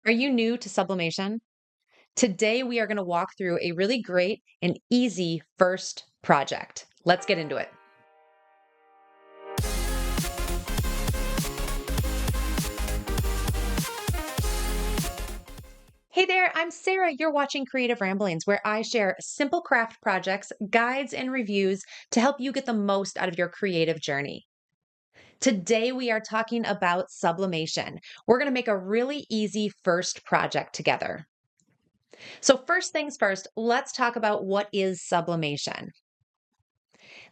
Are you new to sublimation? Today, we are going to walk through a really great and easy first project. Let's get into it. Hey there, I'm Sarah. You're watching Creative Ramblings, where I share simple craft projects, guides, and reviews to help you get the most out of your creative journey. Today, we are talking about sublimation. We're going to make a really easy first project together. So, first things first, let's talk about what is sublimation.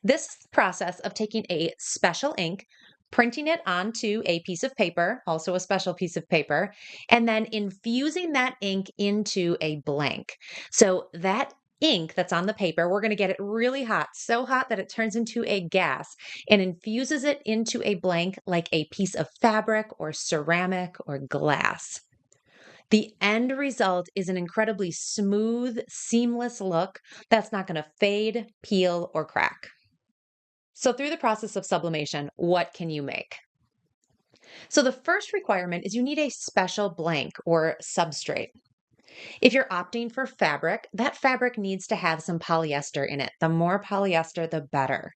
This is the process of taking a special ink, printing it onto a piece of paper, also a special piece of paper, and then infusing that ink into a blank. So that ink that's on the paper, we're going to get it really hot, so hot that it turns into a gas and infuses it into a blank like a piece of fabric or ceramic or glass. The end result is an incredibly smooth, seamless look that's not going to fade, peel, or crack. So, through the process of sublimation, what can you make? So, the first requirement is you need a special blank or substrate. If you're opting for fabric, that fabric needs to have some polyester in it. The more polyester, the better.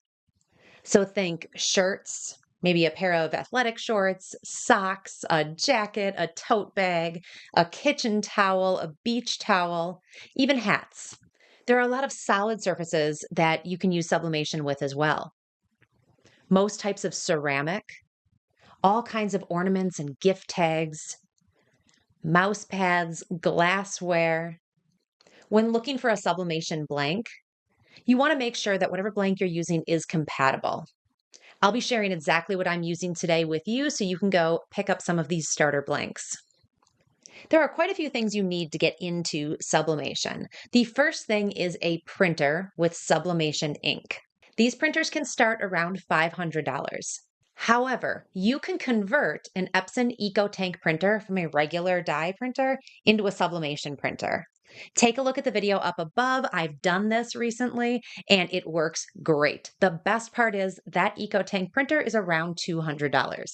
So, think shirts, maybe a pair of athletic shorts, socks, a jacket, a tote bag, a kitchen towel, a beach towel, even hats. There are a lot of solid surfaces that you can use sublimation with as well. Most types of ceramic, all kinds of ornaments and gift tags, mouse pads, glassware. When looking for a sublimation blank, you want to make sure that whatever blank you're using is compatible. I'll be sharing exactly what I'm using today with you so you can go pick up some of these starter blanks. There are quite a few things you need to get into sublimation. The first thing is a printer with sublimation ink. These printers can start around $500. However, you can convert an Epson EcoTank printer from a regular die printer into a sublimation printer. Take a look at the video up above. I've done this recently and it works great. The best part is that EcoTank printer is around $200.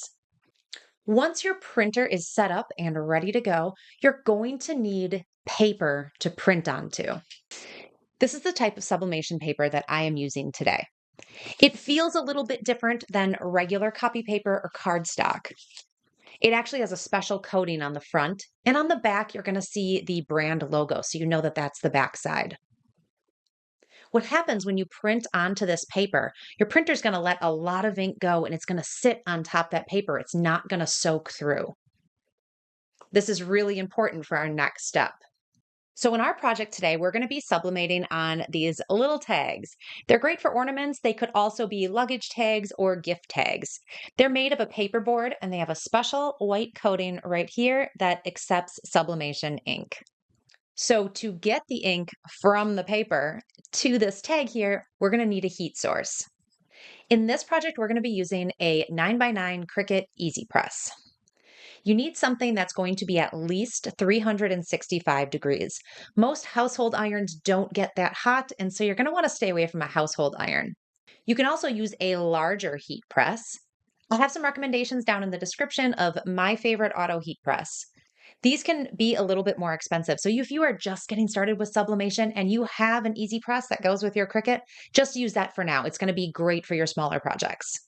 Once your printer is set up and ready to go, you're going to need paper to print onto. This is the type of sublimation paper that I am using today. It feels a little bit different than regular copy paper or cardstock. It actually has a special coating on the front, and on the back, you're going to see the brand logo, so you know that that's the back side. What happens when you print onto this paper, your printer's going to let a lot of ink go and it's going to sit on top of that paper. It's not going to soak through. This is really important for our next step. So in our project today, we're going to be sublimating on these little tags. They're great for ornaments. They could also be luggage tags or gift tags. They're made of a paperboard and they have a special white coating right here that accepts sublimation ink. So to get the ink from the paper to this tag here, we're going to need a heat source. In this project, we're going to be using a 9x9 Cricut Easy Press. You need something that's going to be at least 365 degrees. Most household irons don't get that hot, and so you're going to want to stay away from a household iron. You can also use a larger heat press. I'll have some recommendations down in the description of my favorite auto heat press. These can be a little bit more expensive. So if you are just getting started with sublimation and you have an easy press that goes with your Cricut, just use that for now. It's going to be great for your smaller projects.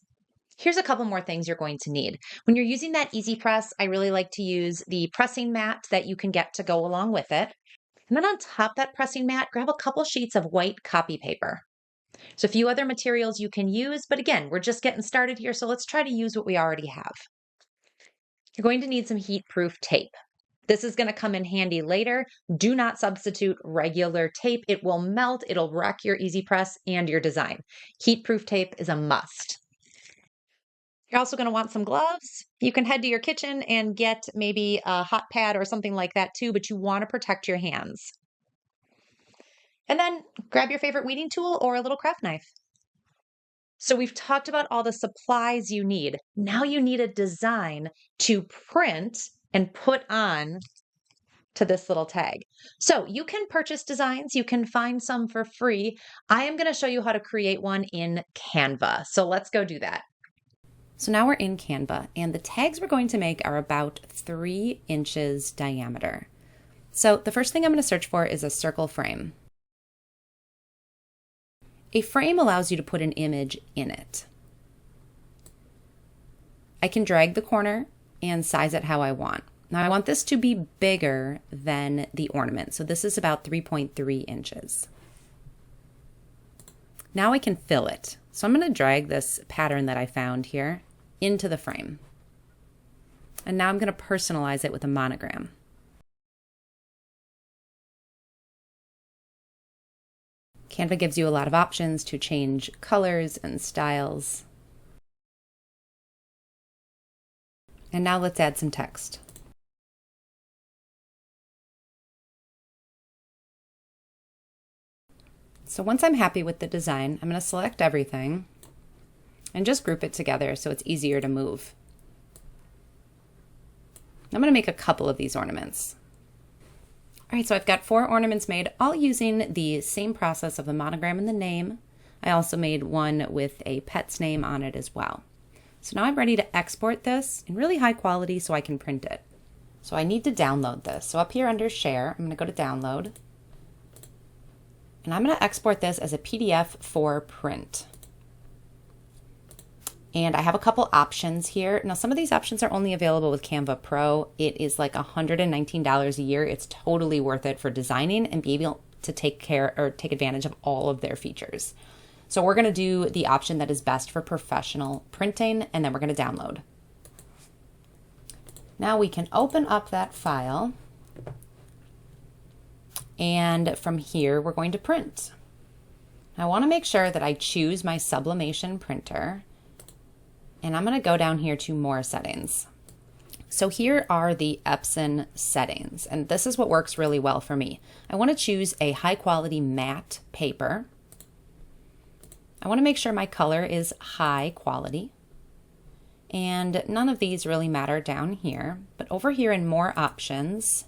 Here's a couple more things you're going to need. When you're using that Easy Press, I really like to use the pressing mat that you can get to go along with it. And then on top of that pressing mat, grab a couple sheets of white copy paper. So a few other materials you can use, but again, we're just getting started here, so let's try to use what we already have. You're going to need some heat-proof tape. This is going to come in handy later. Do not substitute regular tape. It will melt, it'll wreck your Easy Press and your design. Heat-proof tape is a must. You're also going to want some gloves. You can head to your kitchen and get maybe a hot pad or something like that too, but you want to protect your hands. And then grab your favorite weeding tool or a little craft knife. So we've talked about all the supplies you need. Now you need a design to print and put on to this little tag. So you can purchase designs. You can find some for free. I am going to show you how to create one in Canva. So let's go do that. So now we're in Canva, and the tags we're going to make are about 3 inches diameter. So the first thing I'm going to search for is a circle frame. A frame allows you to put an image in it. I can drag the corner and size it how I want. Now I want this to be bigger than the ornament, so this is about 3.3 inches. Now I can fill it. So I'm going to drag this pattern that I found here into the frame. And now I'm going to personalize it with a monogram. Canva gives you a lot of options to change colors and styles. And now let's add some text. So once I'm happy with the design, I'm going to select everything and just group it together so it's easier to move. I'm going to make a couple of these ornaments. All right, so I've got 4 ornaments made, all using the same process of the monogram and the name. I also made one with a pet's name on it as well. So now I'm ready to export this in really high quality so I can print it. So I need to download this. So up here under Share, I'm going to go to Download. And I'm going to export this as a PDF for print. And I have a couple options here. Now, some of these options are only available with Canva Pro. It is like $119 a year. It's totally worth it for designing and be able to take advantage of all of their features. So we're going to do the option that is best for professional printing, and then we're going to download. Now we can open up that file. And from here, we're going to print. I want to make sure that I choose my Sublimation printer. And I'm going to go down here to More Settings. So here are the Epson settings. And this is what works really well for me. I want to choose a high quality matte paper. I want to make sure my color is high quality. And none of these really matter down here. But over here in More Options,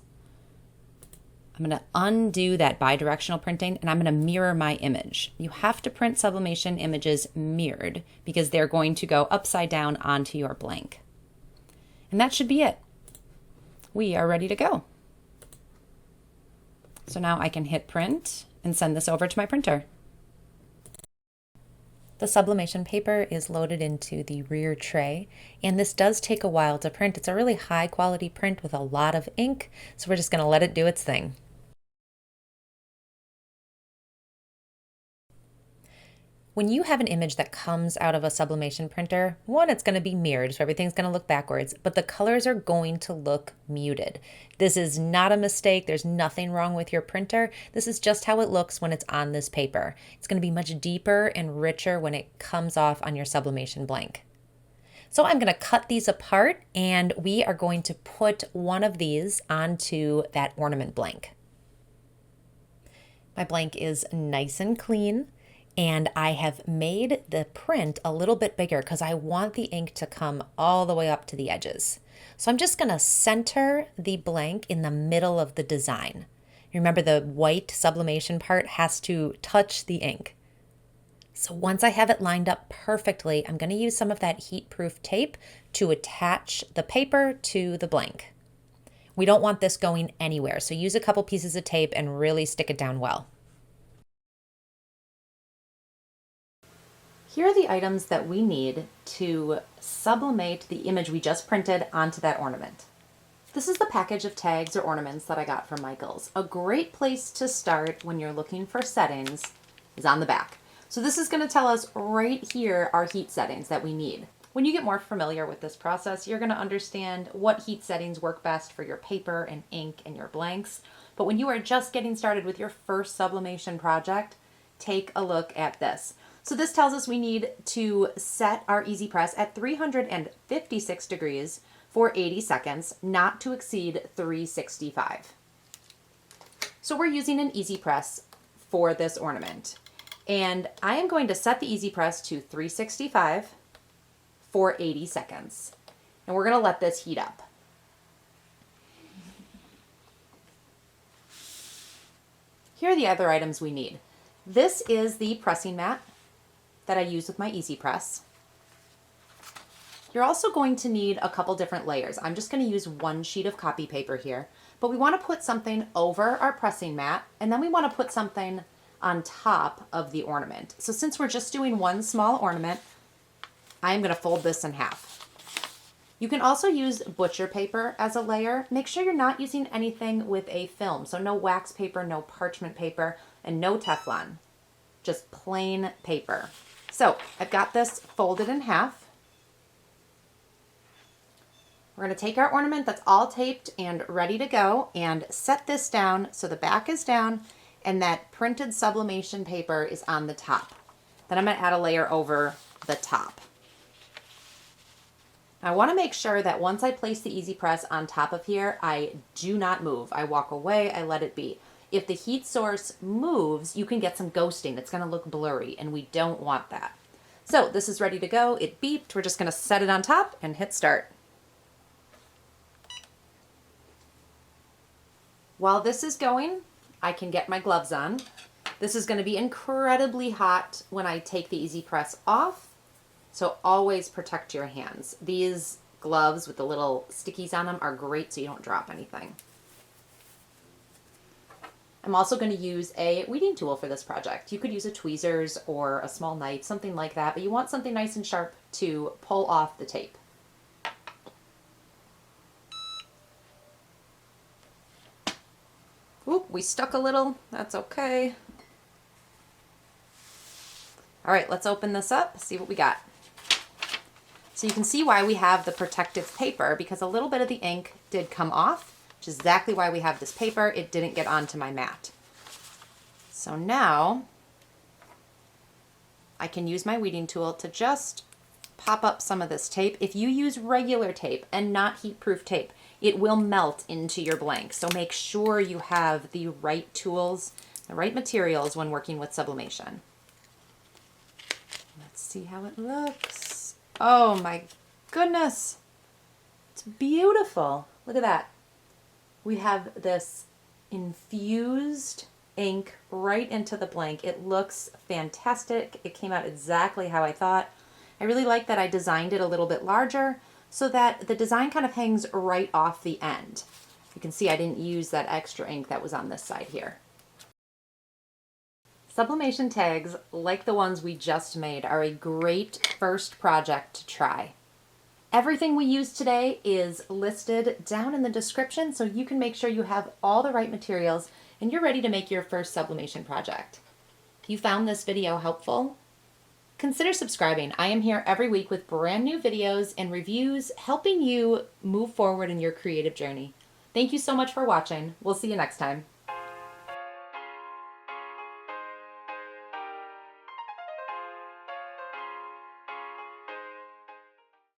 I'm going to undo that bidirectional printing and I'm going to mirror my image. You have to print sublimation images mirrored because they're going to go upside down onto your blank. And that should be it. We are ready to go. So now I can hit print and send this over to my printer. The sublimation paper is loaded into the rear tray, and this does take a while to print. It's a really high quality print with a lot of ink, so we're just going to let it do its thing. When you have an image that comes out of a sublimation printer, one, it's going to be mirrored, so everything's going to look backwards, but the colors are going to look muted. This is not a mistake. There's nothing wrong with your printer. This is just how it looks when it's on this paper. It's going to be much deeper and richer when it comes off on your sublimation blank. So I'm going to cut these apart, and we are going to put one of these onto that ornament blank. My blank is nice and clean. And I have made the print a little bit bigger because I want the ink to come all the way up to the edges. So I'm just going to center the blank in the middle of the design. Remember, the white sublimation part has to touch the ink. So once I have it lined up perfectly, I'm going to use some of that heat-proof tape to attach the paper to the blank. We don't want this going anywhere, so use a couple pieces of tape and really stick it down well. Here are the items that we need to sublimate the image we just printed onto that ornament. This is the package of tags or ornaments that I got from Michaels. A great place to start when you're looking for settings is on the back. So this is going to tell us right here our heat settings that we need. When you get more familiar with this process, you're going to understand what heat settings work best for your paper and ink and your blanks. But when you are just getting started with your first sublimation project, take a look at this. So this tells us we need to set our Easy Press at 356 degrees for 80 seconds, not to exceed 365. So we're using an Easy Press for this ornament. And I am going to set the Easy Press to 365 for 80 seconds. And we're going to let this heat up. Here are the other items we need. This is the pressing mat that I use with my Easy Press. You're also going to need a couple different layers. I'm just going to use one sheet of copy paper here, but we want to put something over our pressing mat, and then we want to put something on top of the ornament. So since we're just doing one small ornament, I'm going to fold this in half. You can also use butcher paper as a layer. Make sure you're not using anything with a film. So no wax paper, no parchment paper, and no Teflon. Just plain paper. So I've got this folded in half. We're going to take our ornament that's all taped and ready to go and set this down so the back is down and that printed sublimation paper is on the top. Then I'm going to add a layer over the top. I want to make sure that once I place the Easy Press on top of here, I do not move. I walk away, I let it be. If the heat source moves, you can get some ghosting. It's going to look blurry, and we don't want that. So this is ready to go. It beeped. We're just going to set it on top and hit start. While this is going, I can get my gloves on. This is going to be incredibly hot when I take the Easy Press off, so always protect your hands. These gloves with the little stickies on them are great so you don't drop anything. I'm also going to use a weeding tool for this project. You could use a tweezers or a small knife, something like that, but you want something nice and sharp to pull off the tape. Oop, we stuck a little. That's okay. All right, let's open this up, see what we got. So you can see why we have the protective paper, because a little bit of the ink did come off, which is exactly why we have this paper. It didn't get onto my mat. So now I can use my weeding tool to just pop up some of this tape. If you use regular tape and not heat-proof tape, it will melt into your blank. So make sure you have the right tools, the right materials when working with sublimation. Let's see how it looks. Oh my goodness. It's beautiful. Look at that. We have this infused ink right into the blank. It looks fantastic. It came out exactly how I thought. I really like that I designed it a little bit larger so that the design kind of hangs right off the end. You can see I didn't use that extra ink that was on this side here. Sublimation tags, like the ones we just made, are a great first project to try. Everything we use today is listed down in the description so you can make sure you have all the right materials and you're ready to make your first sublimation project. If you found this video helpful, consider subscribing. I am here every week with brand new videos and reviews helping you move forward in your creative journey. Thank you so much for watching. We'll see you next time.